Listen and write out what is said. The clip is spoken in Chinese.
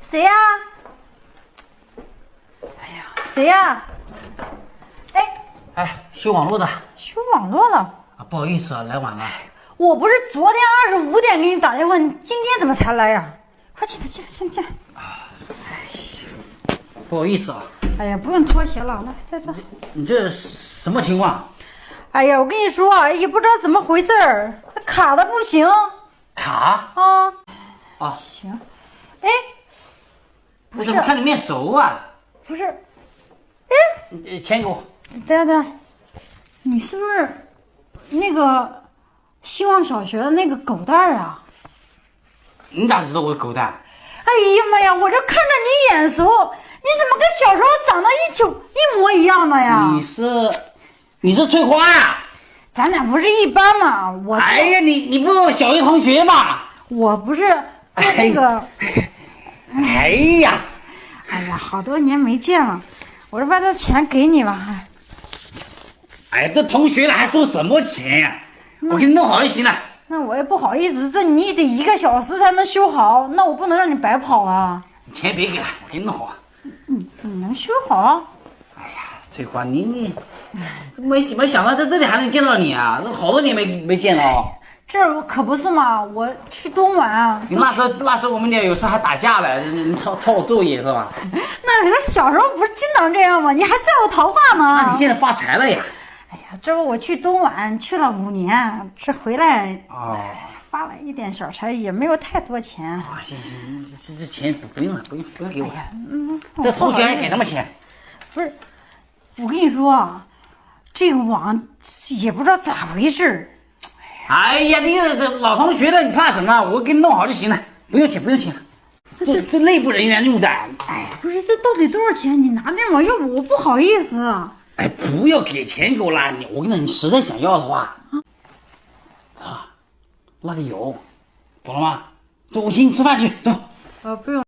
谁呀？哎呀，谁呀？哎，修网络的修网络了啊，不好意思啊，来晚了。我不是昨天25点给你打电话，你今天怎么才来呀？快进来，进来。不好意思啊。哎呀，不用脱鞋了，来，在这。你这什么情况？哎呀，我跟你说啊，也不知道怎么回事儿，它卡的不行卡啊。啊？行。哎，我怎么看你面熟啊？不是，钱给我。等，你是不是那个希望小学的那个狗蛋儿啊？你咋知道我的狗蛋？哎呀妈呀，我这看着你眼熟，你怎么跟小时候长得一模一样的呀？你是翠花呀？咱俩不是一般吗？哎呀，你不是我小学同学吗？我不是那个。哎呀，好多年没见了，我这把这钱给你吧。哎，这同学了还收什么钱呀？我给你弄好就行了。那我也不好意思，这你得1个小时才能修好，那我不能让你白跑啊。钱别给了，我给你弄好。你能修好？哎呀，翠花，你没想到在这里还能见到你啊！那好多年没见了哦。这可不是嘛，我去东莞。你那时候我们俩有时候还打架了，你抄我作业是吧？那可是小时候不是经常这样吗？你还拽我头发呢。那你现在发财了呀？哎呀，这不我去东莞去了5年，这回来发了一点小财，也没有太多钱。啊，行，这钱不用了，不用给我。这同学还给什么钱？不是，我跟你说啊，这个网也不知道咋回事。哎呀，你这老同学的，你怕什么？我给你弄好就行了，不用钱。这内部人员用的。哎，不是，这到底多少钱？你拿点嘛，要不我不好意思。哎，不要给钱给我拉我跟你说，你实在想要的话，那个油，懂了吗？走，我请你吃饭去，走。不用。